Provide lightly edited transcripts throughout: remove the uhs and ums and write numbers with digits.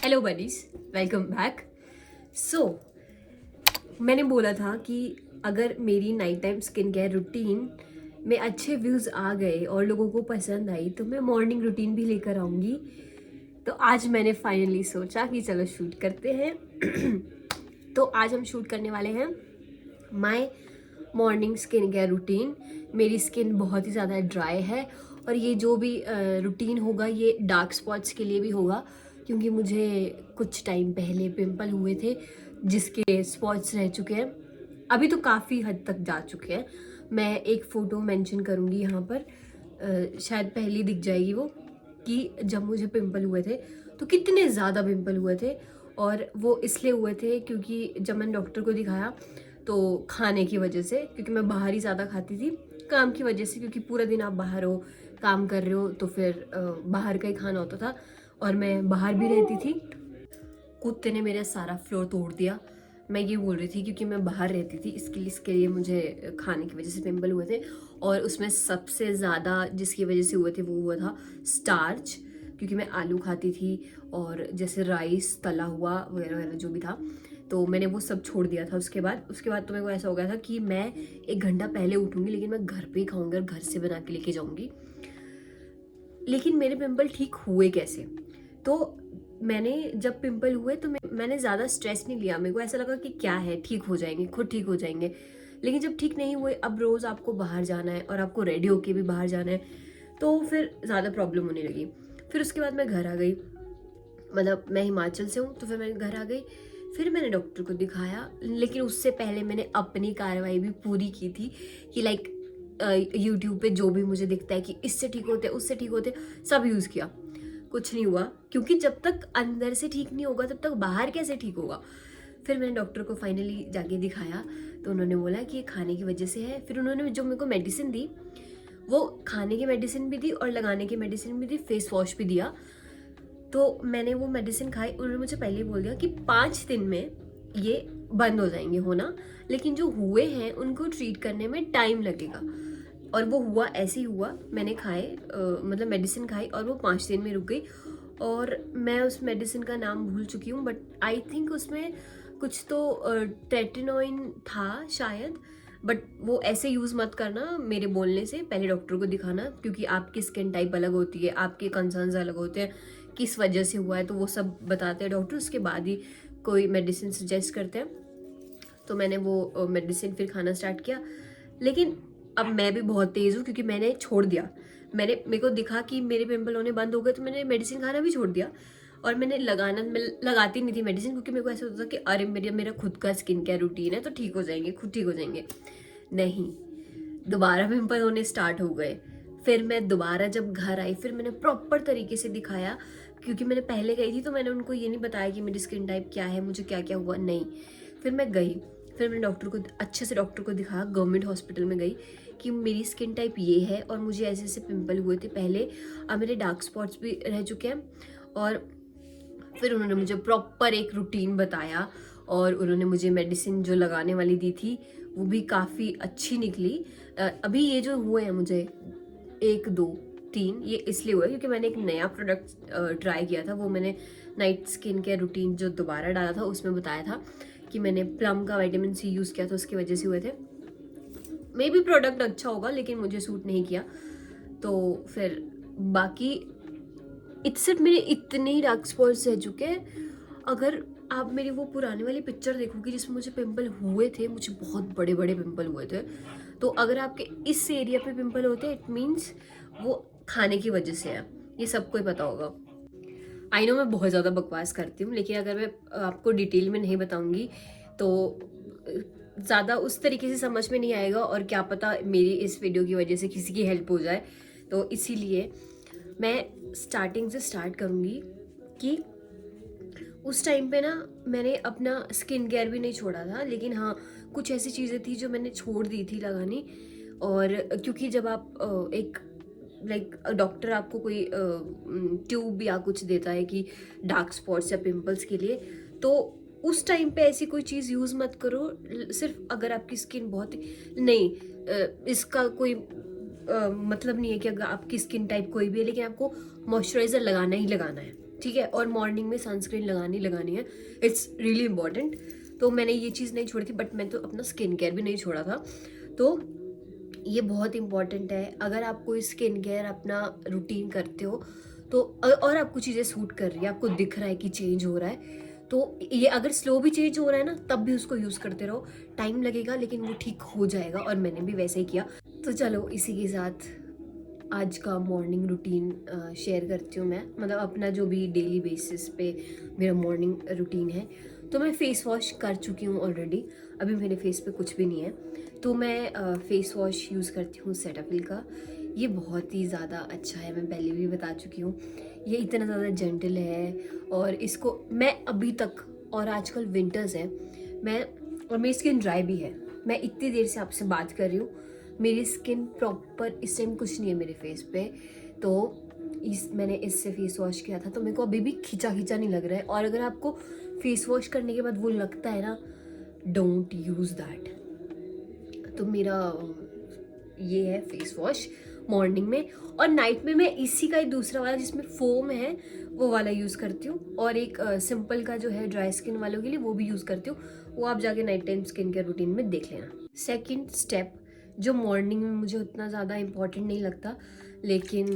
Hello buddies, welcome back. So मैंने बोला था कि अगर मेरी night time skin care routine में अच्छे व्यूज़ आ गए और लोगों को पसंद आई तो मैं मॉर्निंग रूटीन भी लेकर आऊँगी। तो आज मैंने फाइनली सोचा कि चलो शूट करते हैं। तो आज हम शूट करने वाले हैं my morning skin care routine. मेरी स्किन बहुत ही ज़्यादा ड्राई है और ये जो भी रूटीन होगा ये डार्क स्पॉट्स के लिए भी होगा, क्योंकि मुझे कुछ टाइम पहले पिंपल हुए थे जिसके स्पॉट्स रह चुके हैं। अभी तो काफ़ी हद तक जा चुके हैं। मैं एक फ़ोटो मेंशन करूँगी यहाँ पर, शायद पहली दिख जाएगी वो, कि जब मुझे पिंपल हुए थे तो कितने ज़्यादा पिंपल हुए थे। और वो इसलिए हुए थे क्योंकि जब मैंने डॉक्टर को दिखाया तो खाने की वजह से, क्योंकि मैं बाहर ही ज़्यादा खाती थी, काम की वजह से, क्योंकि पूरा दिन आप बाहर हो, काम कर रहे हो, तो फिर बाहर का ही खाना होता था और मैं बाहर भी रहती थी। कुत्ते ने मेरा सारा फ्लोर तोड़ दिया। मैं ये बोल रही थी क्योंकि मैं बाहर रहती थी, इसके लिए मुझे खाने की वजह से पिंपल हुए थे। और उसमें सबसे ज़्यादा जिसकी वजह से हुए थे वो हुआ था स्टार्च, क्योंकि मैं आलू खाती थी और जैसे राइस तला हुआ वगैरह वगैरह जो भी था, तो मैंने वो सब छोड़ दिया था। उसके बाद तो मेरे को ऐसा हो गया था कि मैं 1 घंटा पहले उठूँगी, लेकिन मैं घर पे ही खाऊंगी और घर से बना के लेके जाऊँगी। लेकिन मेरे पिंपल ठीक हुए कैसे? तो मैंने जब पिंपल हुए तो मैंने ज़्यादा स्ट्रेस नहीं लिया। मेरे को ऐसा लगा कि क्या है, ठीक हो जाएंगे, खुद ठीक हो जाएंगे। लेकिन जब ठीक नहीं हुए, अब रोज़ आपको बाहर जाना है और आपको रेडी होके भी बाहर जाना है, तो फिर ज़्यादा प्रॉब्लम होने लगी। फिर उसके बाद मैं घर आ गई, मतलब मैं हिमाचल से हूँ, तो फिर मैं घर आ गई। फिर मैंने डॉक्टर को दिखाया, लेकिन उससे पहले मैंने अपनी कार्रवाई भी पूरी की थी कि लाइक यूट्यूब पे जो भी मुझे दिखता है कि इससे ठीक होते उससे ठीक होते, सब यूज़ किया, कुछ नहीं हुआ। क्योंकि जब तक अंदर से ठीक नहीं होगा तब तक बाहर कैसे ठीक होगा। फिर मैंने डॉक्टर को फाइनली जाके दिखाया, तो उन्होंने बोला कि ये खाने की वजह से है। फिर उन्होंने जो मेरे को मेडिसिन दी, वो खाने की मेडिसिन भी दी और लगाने की मेडिसिन भी दी, फेस वॉश भी दिया। तो मैंने वो मेडिसिन खाई। उन्होंने मुझे पहले ही बोल दिया कि 5 दिन में ये बंद हो जाएंगे होना, लेकिन जो हुए हैं उनको ट्रीट करने में टाइम लगेगा। और वो हुआ, ऐसे ही हुआ। मैंने खाए, मतलब मेडिसिन खाई और वो 5 दिन में रुक गई। और मैं उस मेडिसिन का नाम भूल चुकी हूँ, बट आई थिंक उसमें कुछ तो टेटिनोइन था शायद। बट वो ऐसे यूज़ मत करना मेरे बोलने से, पहले डॉक्टर को दिखाना, क्योंकि आपकी स्किन टाइप अलग होती है, आपके कंसर्न्स अलग होते हैं, किस वजह से हुआ है, तो वो सब बताते हैं डॉक्टर। उसके बाद ही कोई मेडिसिन सजेस्ट करते हैं। तो मैंने वो मेडिसिन फिर खाना स्टार्ट किया। लेकिन अब मैं भी बहुत तेज़ हूँ, क्योंकि मैंने छोड़ दिया। मेरे को दिखा कि मेरे पिंपल होने बंद हो गए, तो मैंने मेडिसिन खाना भी छोड़ दिया। और मैं लगाती नहीं थी मेडिसिन, क्योंकि मेरे को ऐसा होता था कि अरे मेरा खुद का स्किन केयर रूटीन है तो ठीक हो जाएंगे, खुद ठीक हो जाएंगे। नहीं, दोबारा पिंपल होने स्टार्ट हो गए। फिर मैं दोबारा जब घर आई, फिर मैंने प्रॉपर तरीके से दिखाया, क्योंकि मैंने पहले गई थी तो मैंने उनको ये नहीं बताया कि मेरी स्किन टाइप क्या है, मुझे क्या क्या हुआ, नहीं। फिर मैं गई, फिर मैंने डॉक्टर को अच्छे से डॉक्टर को दिखाया, गवर्नमेंट हॉस्पिटल में गई, कि मेरी स्किन टाइप ये है और मुझे ऐसे ऐसे पिंपल हुए थे पहले, अब मेरे डार्क स्पॉट्स भी रह चुके हैं। और फिर उन्होंने मुझे प्रॉपर एक रूटीन बताया और उन्होंने मुझे मेडिसिन जो लगाने वाली दी थी वो भी काफ़ी अच्छी निकली। अभी ये जो हुए हैं मुझे 1 2 3, ये इसलिए हुआ क्योंकि मैंने एक नया प्रोडक्ट ट्राई किया था। वो मैंने नाइट स्किन केयर रूटीन जो दोबारा डाला था उसमें बताया था कि मैंने प्लम का विटामिन सी यूज़ किया था, उसकी वजह से हुए थे। मे बी प्रोडक्ट अच्छा होगा, लेकिन मुझे सूट नहीं किया। तो फिर बाकी इससे मेरे इतने ही डार्क स्पॉट्स रह चुके हैं। अगर आप मेरी वो पुरानी वाली पिक्चर देखोगे जिसमें मुझे पिंपल हुए थे, मुझे बहुत बड़े बड़े पिंपल हुए थे। तो अगर आपके इस एरिया पे पिंपल होते हैं, इट मीन्स वो खाने की वजह से है, ये सबको ही पता होगा। आई नो मैं बहुत ज़्यादा बकवास करती हूँ, लेकिन अगर मैं आपको डिटेल में नहीं बताऊँगी तो ज़्यादा उस तरीके से समझ में नहीं आएगा, और क्या पता मेरी इस वीडियो की वजह से किसी की हेल्प हो जाए। तो इसीलिए मैं स्टार्टिंग से स्टार्ट करूँगी कि उस टाइम पे ना मैंने अपना स्किन केयर भी नहीं छोड़ा था, लेकिन हाँ कुछ ऐसी चीज़ें थी जो मैंने छोड़ दी थी लगानी। और क्योंकि जब आप एक लाइक डॉक्टर आपको कोई ट्यूब या कुछ देता है कि डार्क स्पॉट्स या पिंपल्स के लिए, तो उस टाइम पे ऐसी कोई चीज़ यूज़ मत करो। सिर्फ अगर आपकी स्किन बहुत नहीं, इसका कोई मतलब नहीं है कि अगर आपकी स्किन टाइप कोई भी है, लेकिन आपको मॉइस्चराइज़र लगाना ही लगाना है। ठीक है, और मॉर्निंग में सनस्क्रीन लगानी है, इट्स रियली इम्पॉर्टेंट। तो मैंने ये चीज़ नहीं छोड़ी थी, बट मैं तो अपना स्किन केयर भी नहीं छोड़ा था। तो ये बहुत इम्पॉर्टेंट है, अगर आप कोई स्किन केयर अपना रूटीन करते हो तो और आपको चीज़ें सूट कर रही है, आपको दिख रहा है कि चेंज हो रहा है, तो ये अगर स्लो भी चेंज हो रहा है ना, तब भी उसको यूज़ करते रहो। टाइम लगेगा लेकिन वो ठीक हो जाएगा, और मैंने भी वैसे ही किया। तो चलो इसी के साथ आज का मॉर्निंग रूटीन शेयर करती हूँ मैं, मतलब अपना जो भी डेली बेसिस पे मेरा मॉर्निंग रूटीन है। तो मैं फ़ेस वॉश कर चुकी हूँ ऑलरेडी, अभी मेरे फेस पे कुछ भी नहीं है। तो मैं फ़ेस वॉश यूज़ करती हूँ सेटाफिल का। ये बहुत ही ज़्यादा अच्छा है, मैं पहले भी बता चुकी हूँ। ये इतना ज़्यादा जेंटल है, और इसको मैं अभी तक, और आजकल विंटर्स है, मैं, और मेरी स्किन ड्राई भी है, मैं इतनी देर से आपसे बात कर रही हूँ, मेरी स्किन प्रॉपर इस टाइम कुछ नहीं है मेरे फेस पे। तो मैंने इससे फेस वॉश किया था, तो मेरे को अभी भी खिंचा खिंचा नहीं लग रहा है। और अगर आपको फेस वॉश करने के बाद वो लगता है ना, डोंट यूज़ दैट। तो मेरा ये है फेस वॉश मॉर्निंग में, और नाइट में मैं इसी का ही दूसरा वाला जिसमें फोम है वो वाला यूज़ करती हूँ, और एक सिंपल का जो है ड्राई स्किन वालों के लिए वो भी यूज़ करती हूँ। वो आप जाके night time skin care routine में देख लेना। सेकंड स्टेप जो मॉर्निंग में मुझे उतना ज़्यादा इम्पॉर्टेंट नहीं लगता, लेकिन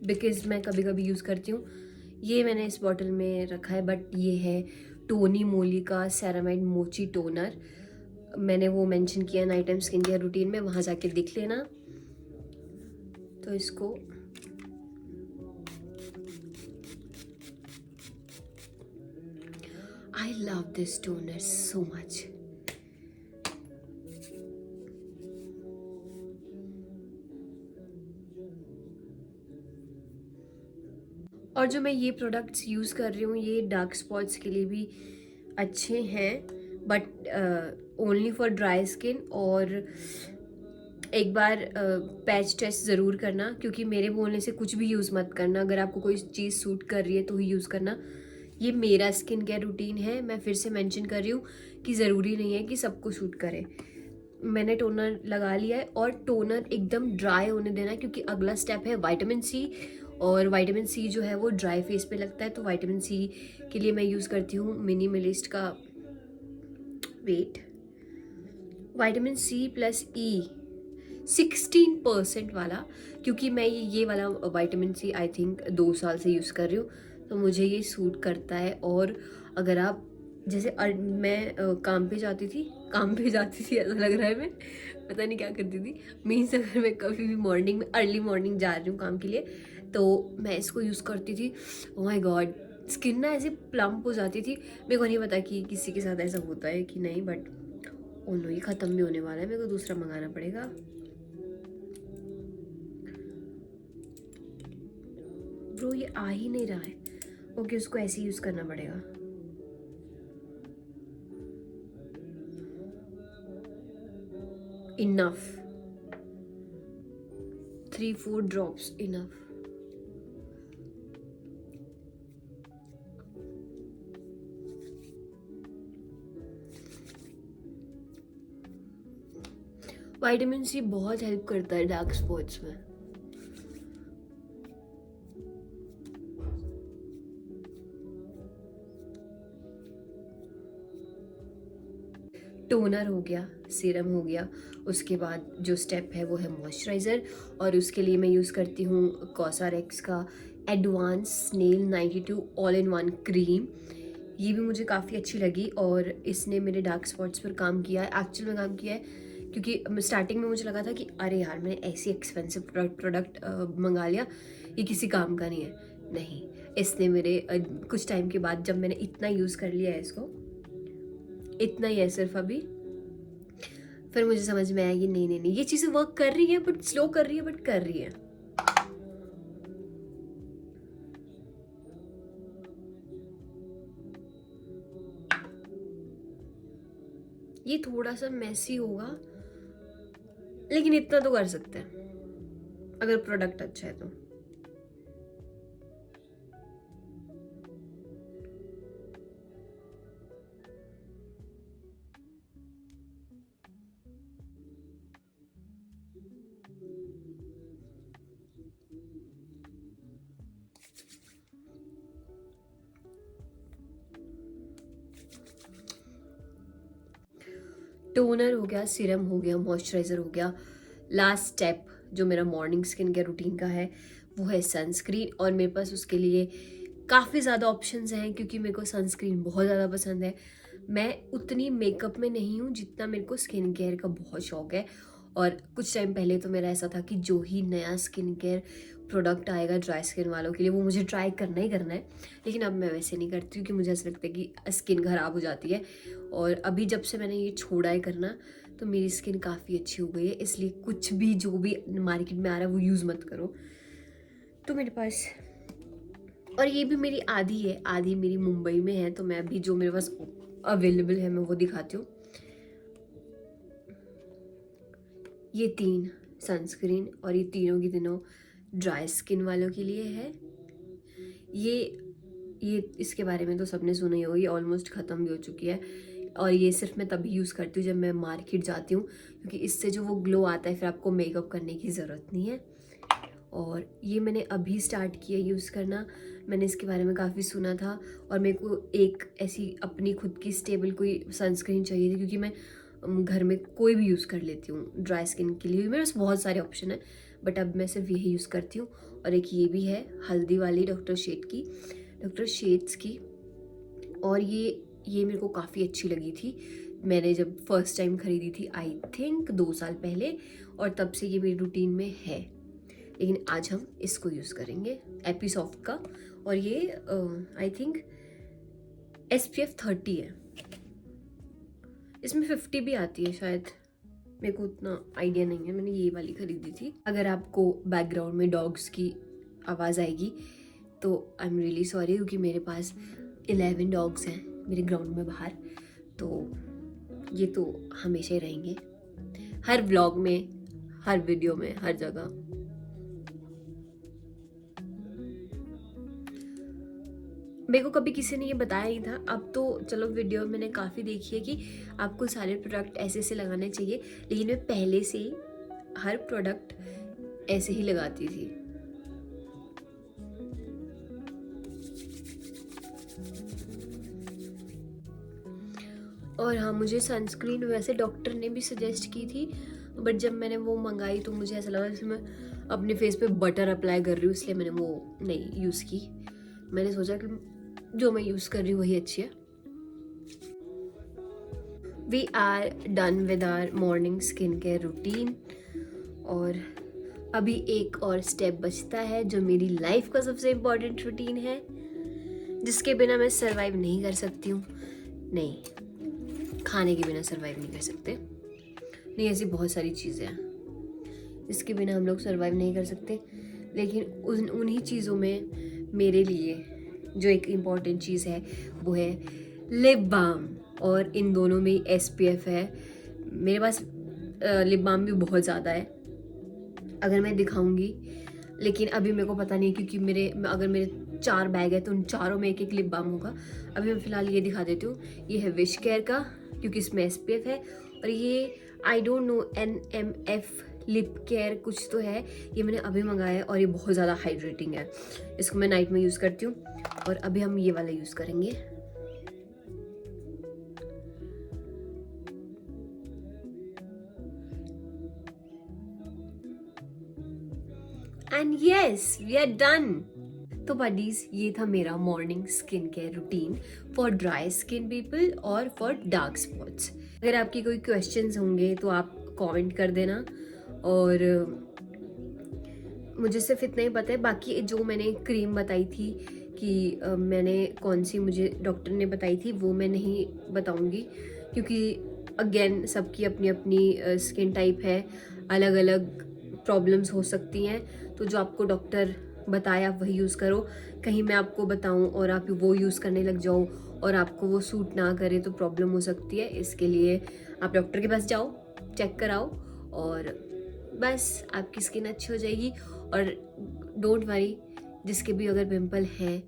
बिकॉज़ मैं कभी कभी यूज़ करती हूँ, ये मैंने इस बॉटल में रखा है, बट ये है टोनी मोली का सेरामाइड मोची टोनर। मैंने वो मेंशन किया night time skin care routine में, वहाँ जाके देख लेना। तो इसको I love this toner so much. और जो मैं ये प्रोडक्ट्स यूज़ कर रही हूँ, ये डार्क स्पॉट्स के लिए भी अच्छे हैं, but only for dry skin. और एक बार पैच टेस्ट ज़रूर करना, क्योंकि मेरे बोलने से कुछ भी यूज़ मत करना। अगर आपको कोई चीज़ सूट कर रही है तो ही यूज़ करना। ये मेरा स्किन केयर रूटीन है, मैं फिर से मेंशन कर रही हूँ कि ज़रूरी नहीं है कि सबको सूट करे। मैंने टोनर लगा लिया है, और टोनर एकदम ड्राई होने देना है, क्योंकि अगला स्टेप है विटामिन सी। और विटामिन सी जो है वो ड्राई फेस पे लगता है, तो विटामिन सी के लिए मैं यूज़ करती हूँ मिनिमलिस्ट का वेट विटामिन सी प्लस ई 16% वाला, क्योंकि मैं ये वाला विटामिन सी आई थिंक 2 साल से यूज़ कर रही हूँ, तो मुझे ये सूट करता है। और अगर आप जैसे मैं काम पे जाती थी, ऐसा लग रहा है मैं पता नहीं क्या करती थी। मीन्स अगर मैं कभी भी मॉर्निंग में अर्ली मॉर्निंग जा रही हूँ काम के लिए, तो मैं इसको यूज़ करती थी। ओह माय गॉड, स्किन ना ऐसे प्लम्प हो जाती थी। मेरे को नहीं पता कि किसी के साथ ऐसा होता है कि नहीं, बट ओ नो, ये ख़त्म भी होने वाला है, मेरे को दूसरा मंगाना पड़ेगा। ब्रो ये आ ही नहीं रहा है। ओके, उसको ऐसे यूज़ करना पड़ेगा। Enough, 3-4 drops enough. Vitamin C बहुत हेल्प करता है डार्क स्पॉट्स में। टोनर हो गया, सीरम हो गया, उसके बाद जो स्टेप है वो है मॉइस्चराइज़र। और उसके लिए मैं यूज़ करती हूँ कॉसारेक्स का advance snail 92 all in one cream. ये भी मुझे काफ़ी अच्छी लगी, और इसने मेरे डार्क स्पॉट्स पर काम किया है, एक्चुअल में काम किया है। क्योंकि स्टार्टिंग में मुझे लगा था कि अरे यार, मैंने ऐसी एक्सपेंसिव प्रोडक्ट मंगा लिया, ये किसी काम का नहीं है। नहीं, इसने मेरे कुछ टाइम के बाद, जब मैंने इतना यूज़ कर लिया है इसको, इतना ही है सिर्फ अभी, फिर मुझे समझ में आया कि नहीं नहीं नहीं, ये चीज़ें वर्क कर रही है, बट स्लो कर रही है, बट कर रही है। ये थोड़ा सा मैसी होगा, लेकिन इतना तो कर सकते हैं अगर प्रोडक्ट अच्छा है तो। टोनर हो गया, सीरम हो गया, मॉइस्चराइज़र हो गया। लास्ट स्टेप जो मेरा मॉर्निंग स्किन केयर रूटीन का है वो है सनस्क्रीन, और मेरे पास उसके लिए काफ़ी ज़्यादा ऑप्शंस हैं क्योंकि मेरे को सनस्क्रीन बहुत ज़्यादा पसंद है। मैं उतनी मेकअप में नहीं हूँ जितना मेरे को स्किन केयर का बहुत शौक है। और कुछ टाइम पहले तो मेरा ऐसा था कि जो ही नया स्किन केयर प्रोडक्ट आएगा ड्राई स्किन वालों के लिए वो मुझे ट्राई करना ही करना है। लेकिन अब मैं वैसे नहीं करती क्योंकि मुझे ऐसा लगता है कि स्किन ख़राब हो जाती है। और अभी जब से मैंने ये छोड़ा है करना तो मेरी स्किन काफ़ी अच्छी हो गई है। इसलिए कुछ भी जो भी मार्केट में आ रहा है वो यूज़ मत करो। तो मेरे पास, और ये भी मेरी आधी है, आधी मेरी मुंबई में है, तो मैं अभी जो मेरे पास अवेलेबल है मैं वो दिखाती हूँ। ये 3 सनस्क्रीन और ये तीनों की तीनों ड्राई स्किन वालों के लिए है। ये इसके बारे में तो सबने सुना ही होगा, ये ऑलमोस्ट ख़त्म भी हो चुकी है। और ये सिर्फ मैं तभी यूज़ करती हूँ जब मैं मार्केट जाती हूँ क्योंकि इससे जो वो ग्लो आता है फिर आपको मेकअप करने की ज़रूरत नहीं है। और ये मैंने अभी स्टार्ट किया यूज़ करना। मैंने इसके बारे में काफ़ी सुना था और मेरे को एक ऐसी अपनी खुद की स्टेबल कोई सनस्क्रीन चाहिए थी क्योंकि मैं घर में कोई भी यूज़ कर लेती हूँ ड्राई स्किन के लिए। मेरे पास बहुत सारे ऑप्शन है बट अब मैं सिर्फ यही यूज़ करती हूँ। और एक ये भी है हल्दी वाली डॉक्टर शेड्स की। और ये मेरे को काफ़ी अच्छी लगी थी। मैंने जब फर्स्ट टाइम ख़रीदी थी आई थिंक 2 साल पहले, और तब से ये मेरी रूटीन में है। लेकिन आज हम इसको यूज़ करेंगे एपिसॉफ्ट का, और ये आई थिंक SPF 30 है। इसमें 50 भी आती है शायद, मेरे को उतना आइडिया नहीं है। मैंने ये वाली खरीदी थी। अगर आपको बैकग्राउंड में डॉग्स की आवाज़ आएगी तो आई एम रियली सॉरी क्योंकि मेरे पास 11 डॉग्स हैं मेरे ग्राउंड में बाहर, तो ये तो हमेशा ही रहेंगे हर व्लॉग में, हर वीडियो में, हर जगह। मेरे को कभी किसी ने ये बताया नहीं था। अब तो चलो वीडियो मैंने काफ़ी देखी है कि आपको सारे प्रोडक्ट ऐसे ऐसे लगाने चाहिए, लेकिन मैं पहले से ही हर प्रोडक्ट ऐसे ही लगाती थी। और हाँ, मुझे सनस्क्रीन वैसे डॉक्टर ने भी सजेस्ट की थी बट जब मैंने वो मंगाई तो मुझे ऐसा लगा जैसे मैं अपने फेस पे बटर अप्लाई कर रही हूँ, इसलिए मैंने वो नहीं यूज़ की। मैंने सोचा कि जो मैं यूज़ कर रही हूँ वही अच्छी है। We are done with our morning skin care routine, और अभी एक और स्टेप बचता है जो मेरी लाइफ का सबसे इम्पोर्टेंट रूटीन है, जिसके बिना मैं सरवाइव नहीं कर सकती हूँ। नहीं, खाने के बिना सरवाइव नहीं कर सकते। नहीं, ऐसी बहुत सारी चीज़ें हैं जिसके बिना हम लोग सरवाइव नहीं कर सकते, लेकिन उन्हीं चीज़ों में मेरे लिए जो एक इम्पॉर्टेंट चीज़ है वो है लिप बाम, और इन दोनों में SPF है। मेरे पास लिप बाम भी बहुत ज़्यादा है, अगर मैं दिखाऊंगी, लेकिन अभी मेरे को पता नहीं क्योंकि अगर मेरे 4 बैग है तो उन चारों में एक एक लिप बाम होगा। अभी मैं फ़िलहाल ये दिखा देती हूँ। ये है विश केयर का क्योंकि इसमें SPF है, और ये I don't know NMF lip care कुछ तो है, ये मैंने अभी मंगाया है और ये बहुत ज़्यादा हाइड्रेटिंग है। इसको मैं नाइट में यूज़ करती हूँ। और अभी हम ये वाला यूज़ करेंगे। And yes, we are done. तो बडीज, ये था मेरा morning skin care routine for dry skin people और फॉर डार्क स्पॉट्स। अगर आपके कोई क्वेश्चंस होंगे तो आप कमेंट कर देना। और मुझे सिर्फ इतना ही पता है, बाकी जो मैंने क्रीम बताई थी कि मैंने कौन सी मुझे डॉक्टर ने बताई थी वो मैं नहीं बताऊंगी क्योंकि अगेन सबकी अपनी अपनी स्किन टाइप है, अलग अलग प्रॉब्लम्स हो सकती हैं। तो जो आपको डॉक्टर बताया आप वही यूज़ करो। कहीं मैं आपको बताऊं और आप वो यूज़ करने लग जाओ और आपको वो सूट ना करे तो प्रॉब्लम हो सकती है। इसके लिए आप डॉक्टर के पास जाओ, चेक कराओ, और बस आपकी स्किन अच्छी हो जाएगी। और डोंट वरी, जिसके भी अगर पिंपल हैं,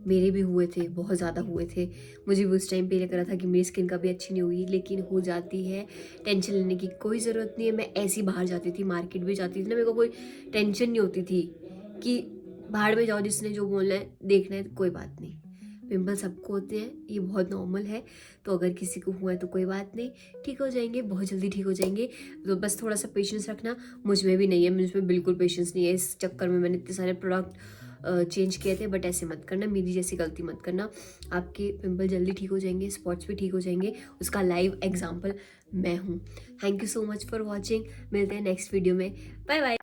मेरे भी हुए थे, बहुत ज़्यादा हुए थे, मुझे भी उस टाइम पे लग रहा था कि मेरी स्किन कभी अच्छी नहीं हुई, लेकिन हो जाती है। टेंशन लेने की कोई ज़रूरत नहीं है। मैं ऐसी बाहर जाती थी, मार्केट भी जाती थी ना, मेरे को कोई टेंशन नहीं होती थी कि बाहर में जाओ, जिसने जो बोलना है देखना है कोई बात नहीं, पिंपल सबको होते हैं, ये बहुत नॉर्मल है। तो अगर किसी को हुआ है तो कोई बात नहीं, ठीक हो जाएंगे, बहुत जल्दी ठीक हो जाएंगे। तो बस थोड़ा सा पेशेंस रखना। मुझ में भी नहीं है, मुझ में बिल्कुल पेशेंस नहीं है। इस चक्कर में मैंने इतने सारे प्रोडक्ट चेंज किए थे, बट ऐसे मत करना, मेरी जैसी गलती मत करना। आपके पिंपल जल्दी ठीक हो जाएंगे, स्पॉट्स भी ठीक हो जाएंगे, उसका लाइव एग्जाम्पल मैं हूँ। Thank you so much for watching. मिलते हैं नेक्स्ट वीडियो में। Bye bye.